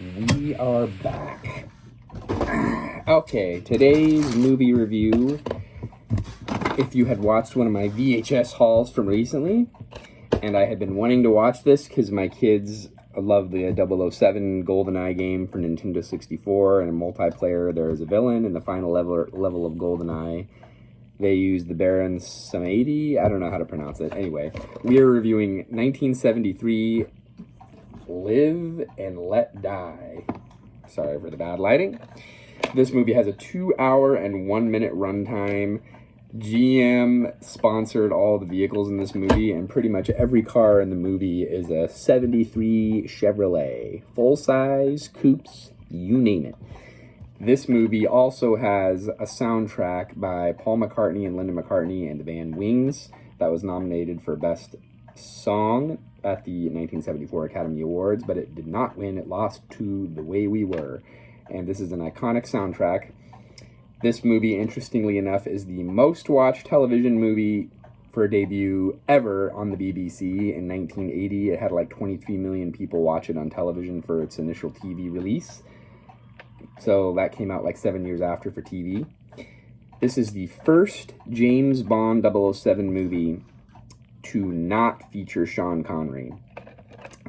We are back. Okay, today's movie review. If you had watched one of my VHS hauls from recently, and I had been wanting to watch this because my kids love the 007 GoldenEye game for Nintendo 64, and in multiplayer there is a villain in the final level of GoldenEye. They use the Baron Samedi. I don't know how to pronounce it. Anyway, we are reviewing 1973 Live and Let Die. Sorry for the bad lighting. This movie has a 2-hour and 1-minute runtime. GM sponsored all the vehicles in this movie, and pretty much every car in the movie is a 73 Chevrolet. Full-size, coupes, you name it. This movie also has a soundtrack by Paul McCartney and Linda McCartney and the band Wings that was nominated for Best Song at the 1974 Academy Awards, but it did not win. It lost to The Way We Were. And this is an iconic soundtrack. This movie, interestingly enough, is the most watched television movie for a debut ever on the BBC in 1980. It had like 23 million people watch it on television for its initial TV release. So that came out like 7 years after for TV. This is the first James Bond 007 movie to not feature Sean Connery.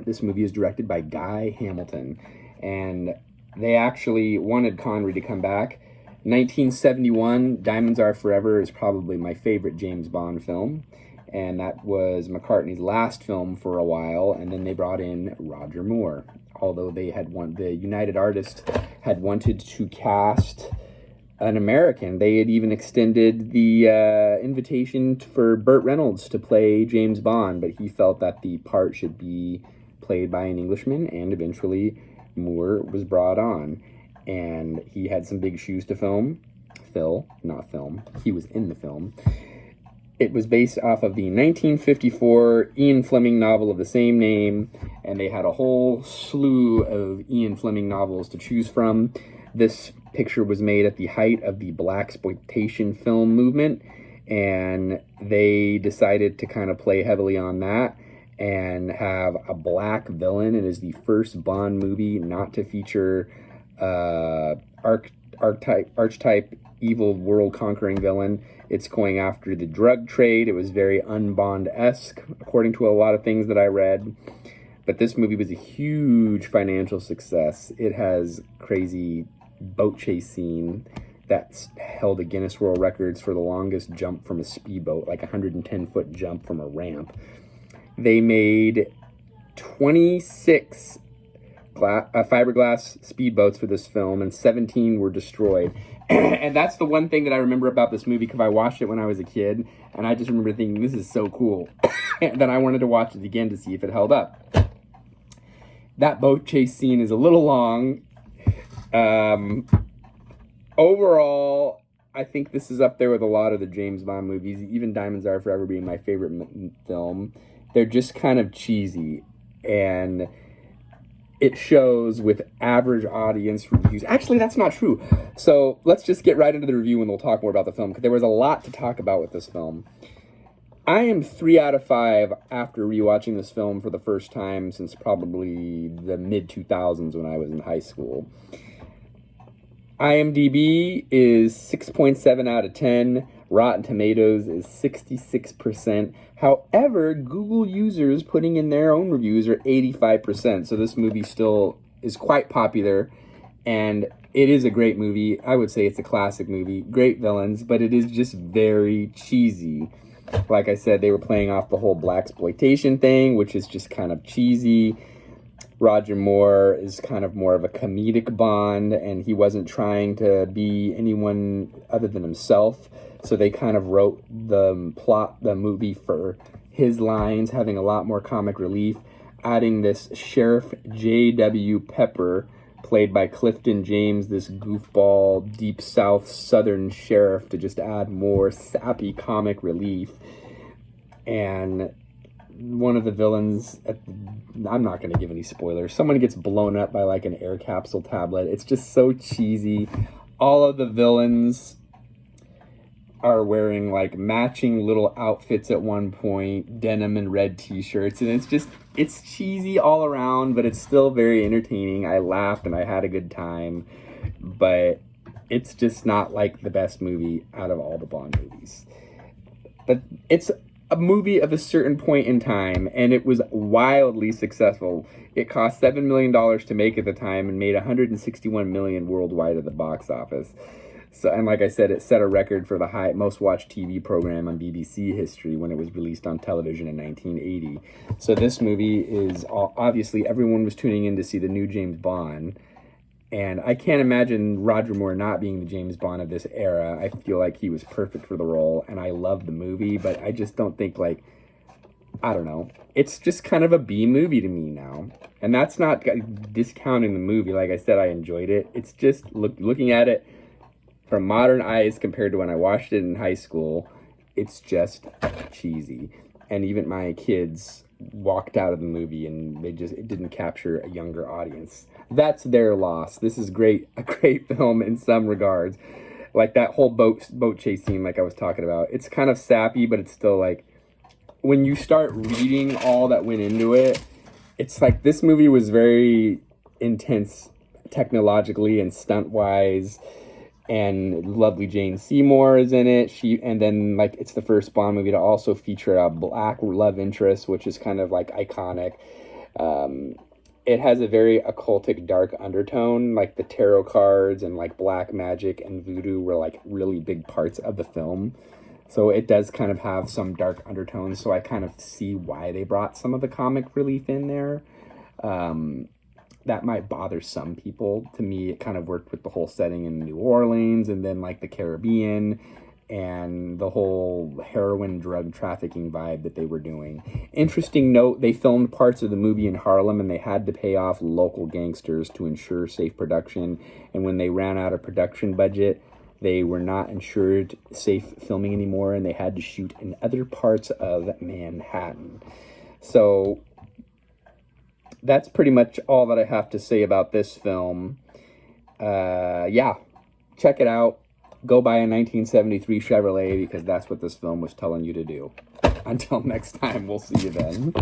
This movie is directed by Guy Hamilton, and they actually wanted Connery to come back. 1971, Diamonds Are Forever is probably my favorite James Bond film, and that was McCartney's last film for a while, and then they brought in Roger Moore. Although they had the United Artists had wanted to cast an American. They had even extended the invitation for Burt Reynolds to play James Bond, but he felt that the part should be played by an Englishman, and eventually Moore was brought on. And he had some big shoes to fill. He was in the film. It was based off of the 1954 Ian Fleming novel of the same name, and they had a whole slew of Ian Fleming novels to choose from. This picture was made at the height of the blaxploitation film movement, and they decided to kind of play heavily on that and have a black villain. It is the first Bond movie not to feature archetype evil world-conquering villain. It's going after the drug trade. It was very un-Bond-esque, according to a lot of things that I read. But this movie was a huge financial success. It has crazy boat chase scene that's held a Guinness World Records for the longest jump from a speedboat, like a 110-foot jump from a ramp. They made 26 fiberglass speedboats for this film, and 17 were destroyed. And that's the one thing that I remember about this movie, because I watched it when I was a kid, and I just remember thinking, this is so cool. And then I wanted to watch it again to see if it held up. That boat chase scene is a little long. Overall, I think this is up there with a lot of the James Bond movies, even Diamonds Are Forever being my favorite film. They're just kind of cheesy, and it shows with average audience reviews. Actually, that's not true. So let's just get right into the review and we'll talk more about the film, because there was a lot to talk about with this film. I am 3 out of 5 after rewatching this film for the first time since probably the mid-2000s when I was in high school. IMDb is 6.7 out of 10. Rotten Tomatoes is 66%. However, Google users putting in their own reviews are 85%. So this movie still is quite popular, and it is a great movie. I would say it's a classic movie. Great villains, but it is just very cheesy. Like I said, they were playing off the whole blaxploitation thing, which is just kind of cheesy. Roger Moore is kind of more of a comedic Bond, and he wasn't trying to be anyone other than himself. So they kind of wrote the movie for his lines, having a lot more comic relief, adding this Sheriff J.W. Pepper, played by Clifton James, this goofball, deep south southern sheriff, to just add more sappy comic relief. And one of the villains, I'm not going to give any spoilers, someone gets blown up by like an air capsule tablet. It's just so cheesy. All of the villains are wearing like matching little outfits at one point, denim and red t-shirts, and it's cheesy all around, but it's still very entertaining. I laughed and I had a good time, but it's just not like the best movie out of all the Bond movies. But it's a movie of a certain point in time, and it was wildly successful. It cost $7 million to make at the time and made $161 million worldwide at the box office. So, and like I said, it set a record for the most watched TV program on BBC history when it was released on television in 1980. So this movie is obviously everyone was tuning in to see the new James Bond. And I can't imagine Roger Moore not being the James Bond of this era. I feel like he was perfect for the role, and I love the movie, but I just don't think, like, I don't know. It's just kind of a B movie to me now. And that's not discounting the movie. Like I said, I enjoyed it. It's just looking at it from modern eyes compared to when I watched it in high school, it's just cheesy. And even my kids walked out of the movie and it didn't capture a younger audience. That's their loss. This is a great film in some regards. Like that whole boat chase scene like I was talking about. It's kind of sappy, but it's still like, when you start reading all that went into it, it's like this movie was very intense technologically and stunt-wise. And lovely Jane Seymour is in it. And then like it's the first Bond movie to also feature a black love interest, which is kind of like iconic. It has a very occultic, dark undertone. Like the tarot cards and like black magic and voodoo were like really big parts of the film. So it does kind of have some dark undertones. So I kind of see why they brought some of the comic relief in there. That might bother some people. To me, it kind of worked with the whole setting in New Orleans and then like the Caribbean and the whole heroin drug trafficking vibe that they were doing. Interesting note, they filmed parts of the movie in Harlem and they had to pay off local gangsters to ensure safe production. And when they ran out of production budget, they were not ensured safe filming anymore and they had to shoot in other parts of Manhattan. So that's pretty much all that I have to say about this film. Yeah, check it out. Go buy a 1973 Chevrolet because that's what this film was telling you to do. Until next time, we'll see you then.